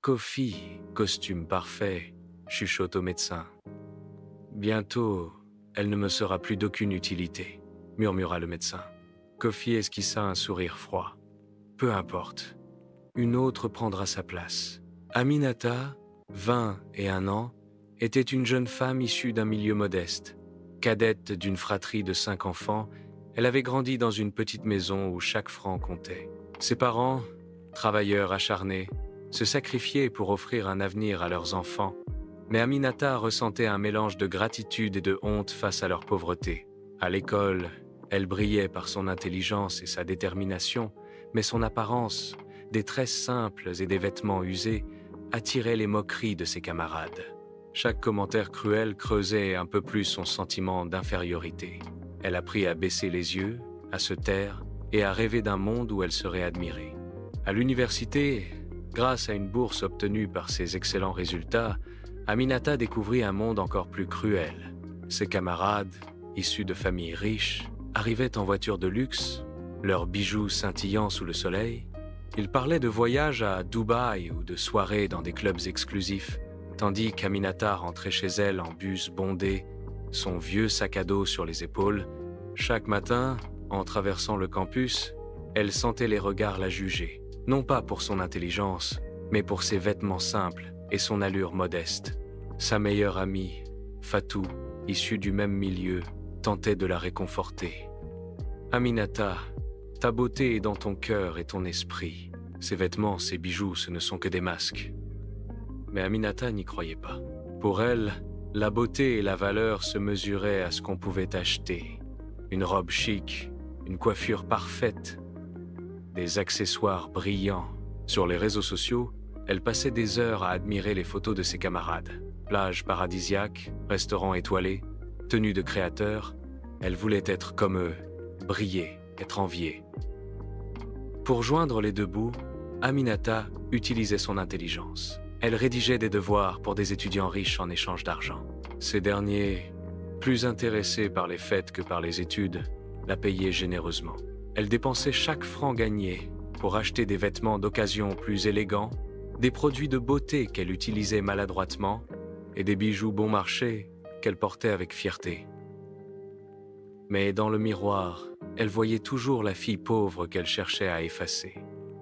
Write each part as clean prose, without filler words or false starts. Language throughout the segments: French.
Kofi, costume parfait, chuchote au médecin. Bientôt, elle ne me sera plus d'aucune utilité, murmura le médecin. Kofi esquissa un sourire froid. Peu importe, une autre prendra sa place. Aminata, 21 ans, était une jeune femme issue d'un milieu modeste. Cadette d'une fratrie de 5 enfants, elle avait grandi dans une petite maison où chaque franc comptait. Ses parents, travailleurs acharnés, se sacrifiaient pour offrir un avenir à leurs enfants, mais Aminata ressentait un mélange de gratitude et de honte face à leur pauvreté. À l'école, elle brillait par son intelligence et sa détermination, mais son apparence, des tresses simples et des vêtements usés, attirait les moqueries de ses camarades. Chaque commentaire cruel creusait un peu plus son sentiment d'infériorité. Elle apprit à baisser les yeux, à se taire et à rêver d'un monde où elle serait admirée. À l'université, grâce à une bourse obtenue par ses excellents résultats, Aminata découvrit un monde encore plus cruel. Ses camarades, issus de familles riches, arrivaient en voiture de luxe, leurs bijoux scintillant sous le soleil. Ils parlaient de voyages à Dubaï ou de soirées dans des clubs exclusifs, tandis qu'Aminata rentrait chez elle en bus bondé, son vieux sac à dos sur les épaules. Chaque matin, en traversant le campus, elle sentait les regards la juger, non pas pour son intelligence, mais pour ses vêtements simples et son allure modeste. Sa meilleure amie, Fatou, issue du même milieu, tentait de la réconforter. « Aminata, ta beauté est dans ton cœur et ton esprit. Ces vêtements, ces bijoux, ce ne sont que des masques. » Mais Aminata n'y croyait pas. Pour elle, la beauté et la valeur se mesuraient à ce qu'on pouvait acheter. Une robe chic, une coiffure parfaite, des accessoires brillants. Sur les réseaux sociaux, elle passait des heures à admirer les photos de ses camarades. Plages paradisiaques, restaurants étoilés, tenues de créateurs. Elle voulait être comme eux, briller, être enviée. Pour joindre les deux bouts, Aminata utilisait son intelligence. Elle rédigeait des devoirs pour des étudiants riches en échange d'argent. Ces derniers, plus intéressés par les fêtes que par les études, la payaient généreusement. Elle dépensait chaque franc gagné pour acheter des vêtements d'occasion plus élégants, des produits de beauté qu'elle utilisait maladroitement et des bijoux bon marché qu'elle portait avec fierté. Mais dans le miroir, elle voyait toujours la fille pauvre qu'elle cherchait à effacer.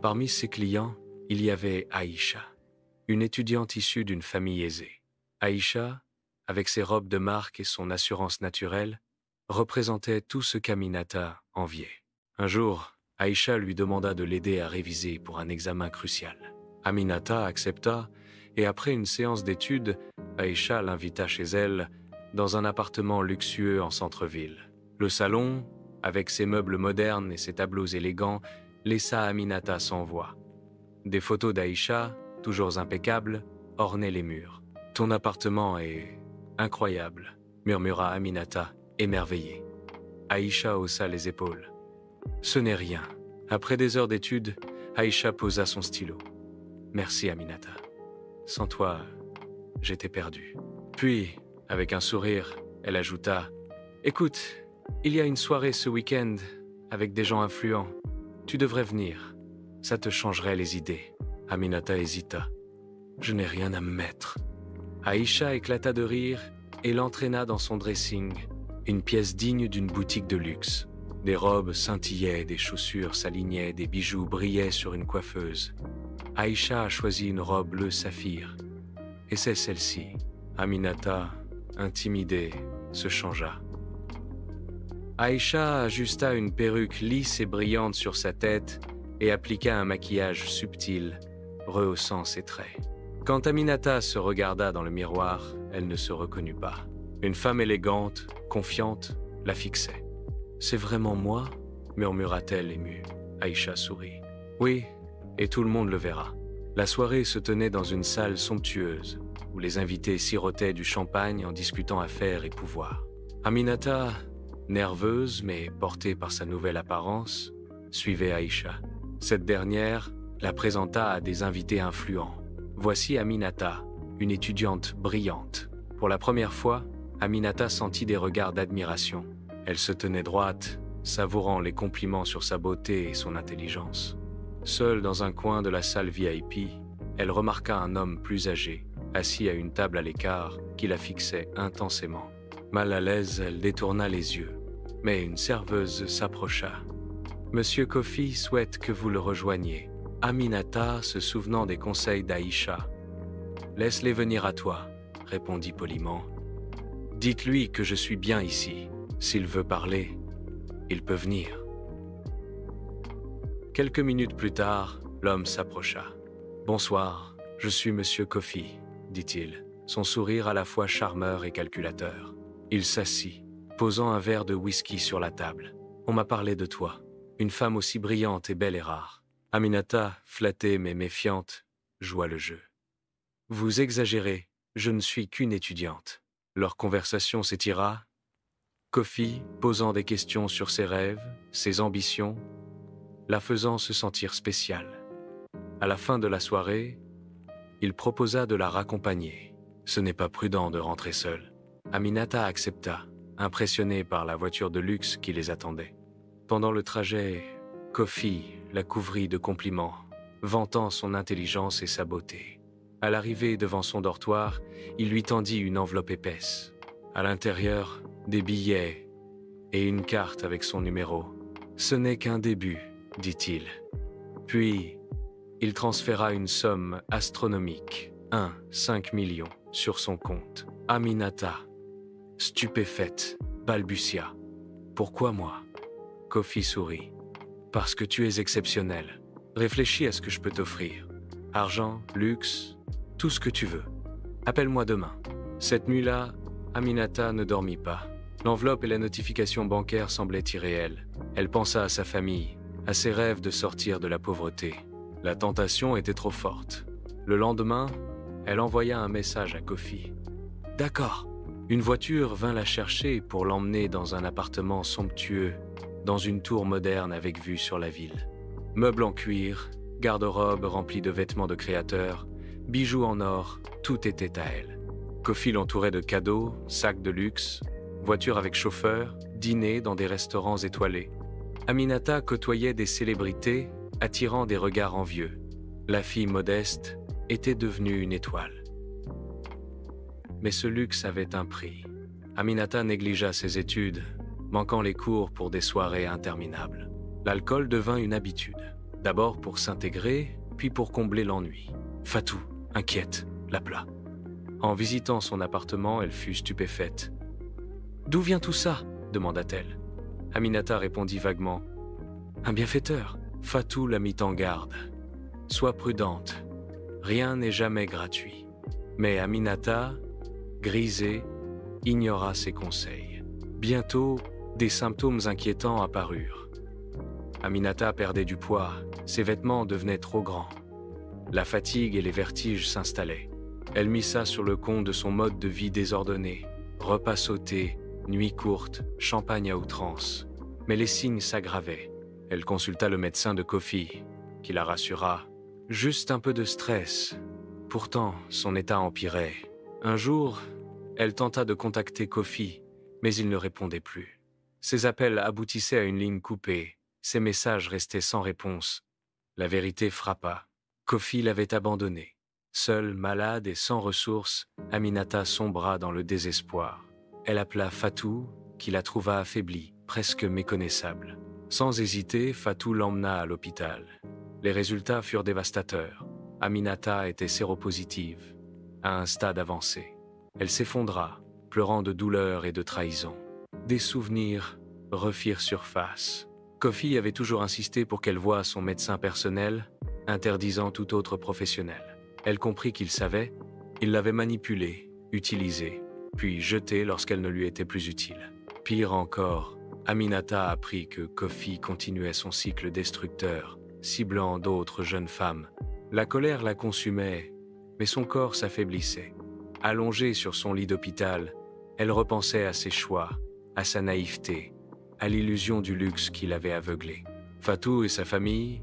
Parmi ses clients, il y avait Aïcha, une étudiante issue d'une famille aisée. Aïcha, avec ses robes de marque et son assurance naturelle, représentait tout ce qu'Aminata enviait. Un jour, Aïcha lui demanda de l'aider à réviser pour un examen crucial. Aminata accepta et après une séance d'études, Aïcha l'invita chez elle dans un appartement luxueux en centre-ville. Le salon, avec ses meubles modernes et ses tableaux élégants, laissa Aminata sans voix. Des photos d'Aïcha, toujours impeccables, ornaient les murs. « Ton appartement est incroyable », murmura Aminata, émerveillée. Aïcha haussa les épaules. « Ce n'est rien. » Après des heures d'études, Aïcha posa son stylo. « Merci, Aminata. Sans toi, j'étais perdue. » Puis, avec un sourire, elle ajouta « Écoute, il y a une soirée ce week-end avec des gens influents. Tu devrais venir. Ça te changerait les idées. » Aminata hésita. « Je n'ai rien à me mettre. » Aïcha éclata de rire et l'entraîna dans son dressing, une pièce digne d'une boutique de luxe. Des robes scintillaient, des chaussures s'alignaient, des bijoux brillaient sur une coiffeuse. Aïcha a choisi une robe bleu saphir. Et c'est celle-ci. Aminata, intimidée, se changea. Aïcha ajusta une perruque lisse et brillante sur sa tête et appliqua un maquillage subtil, rehaussant ses traits. Quand Aminata se regarda dans le miroir, elle ne se reconnut pas. Une femme élégante, confiante, la fixait. « C'est vraiment moi ?» murmura-t-elle émue. Aïcha sourit. « Oui, et tout le monde le verra. » La soirée se tenait dans une salle somptueuse, où les invités sirotaient du champagne en discutant affaires et pouvoir. Aminata, nerveuse mais portée par sa nouvelle apparence, suivait Aïcha. Cette dernière la présenta à des invités influents. Voici Aminata, une étudiante brillante. Pour la première fois, Aminata sentit des regards d'admiration. Elle se tenait droite, savourant les compliments sur sa beauté et son intelligence. Seule dans un coin de la salle VIP, elle remarqua un homme plus âgé, assis à une table à l'écart, qui la fixait intensément. Mal à l'aise, elle détourna les yeux, mais une serveuse s'approcha. « Monsieur Kofi souhaite que vous le rejoigniez. » Aminata, se souvenant des conseils d'Aïcha. « Laisse-les venir à toi, » répondit poliment. « Dites-lui que je suis bien ici. S'il veut parler, il peut venir. » Quelques minutes plus tard, l'homme s'approcha. « Bonsoir, je suis Monsieur Kofi, » dit-il, son sourire à la fois charmeur et calculateur. Il s'assit, posant un verre de whisky sur la table. « On m'a parlé de toi, une femme aussi brillante et belle et rare. » Aminata, flattée mais méfiante, joua le jeu. « Vous exagérez, je ne suis qu'une étudiante. » Leur conversation s'étira, Kofi posant des questions sur ses rêves, ses ambitions, la faisant se sentir spéciale. À la fin de la soirée, il proposa de la raccompagner. Ce n'est pas prudent de rentrer seule. Aminata accepta, impressionnée par la voiture de luxe qui les attendait. Pendant le trajet, Kofi la couvrit de compliments, vantant son intelligence et sa beauté. À l'arrivée devant son dortoir, il lui tendit une enveloppe épaisse. À l'intérieur, des billets et une carte avec son numéro. « Ce n'est qu'un début, » dit-il. Puis, il transféra une somme astronomique, 5 millions, sur son compte. Aminata, stupéfaite, balbutia. « Pourquoi moi ?» Kofi sourit. « Parce que tu es exceptionnel. Réfléchis à ce que je peux t'offrir. Argent, luxe, tout ce que tu veux. Appelle-moi demain. » Cette nuit-là, Aminata ne dormit pas. L'enveloppe et la notification bancaire semblaient irréelles. Elle pensa à sa famille, à ses rêves de sortir de la pauvreté. La tentation était trop forte. Le lendemain, elle envoya un message à Kofi. « D'accord. » Une voiture vint la chercher pour l'emmener dans un appartement somptueux, dans une tour moderne avec vue sur la ville. Meubles en cuir, garde-robe remplie de vêtements de créateurs, bijoux en or, tout était à elle. Kofi l'entourait de cadeaux, sacs de luxe, voitures avec chauffeur, dîners dans des restaurants étoilés. Aminata côtoyait des célébrités, attirant des regards envieux. La fille modeste était devenue une étoile. Mais ce luxe avait un prix. Aminata négligea ses études, manquant les cours pour des soirées interminables. L'alcool devint une habitude, d'abord pour s'intégrer, puis pour combler l'ennui. Fatou, inquiète, l'appela. En visitant son appartement, elle fut stupéfaite. « D'où vient tout ça ?» demanda-t-elle. Aminata répondit vaguement. « Un bienfaiteur. » Fatou la mit en garde. « Sois prudente, rien n'est jamais gratuit. » Mais Aminata, grisée, ignora ses conseils. Bientôt, des symptômes inquiétants apparurent. Aminata perdait du poids, ses vêtements devenaient trop grands. La fatigue et les vertiges s'installaient. Elle mit ça sur le compte de son mode de vie désordonné. Repas sautés, nuits courtes, champagne à outrance. Mais les signes s'aggravaient. Elle consulta le médecin de Kofi, qui la rassura. Juste un peu de stress. Pourtant, son état empirait. Un jour, elle tenta de contacter Kofi, mais il ne répondait plus. Ses appels aboutissaient à une ligne coupée. Ses messages restaient sans réponse. La vérité frappa. Kofi l'avait abandonnée. Seule, malade et sans ressources, Aminata sombra dans le désespoir. Elle appela Fatou, qui la trouva affaiblie, presque méconnaissable. Sans hésiter, Fatou l'emmena à l'hôpital. Les résultats furent dévastateurs. Aminata était séropositive, à un stade avancé. Elle s'effondra, pleurant de douleur et de trahison. Des souvenirs refirent surface. Kofi avait toujours insisté pour qu'elle voie son médecin personnel, interdisant tout autre professionnel. Elle comprit qu'il savait, il l'avait manipulée, utilisée, puis jetée lorsqu'elle ne lui était plus utile. Pire encore, Aminata apprit que Kofi continuait son cycle destructeur, ciblant d'autres jeunes femmes. La colère la consumait, mais son corps s'affaiblissait. Allongée sur son lit d'hôpital, elle repensait à ses choix, à sa naïveté, à l'illusion du luxe qui l'avait aveuglée. Fatou et sa famille,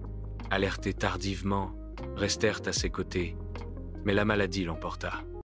alertés tardivement, restèrent à ses côtés, mais la maladie l'emporta.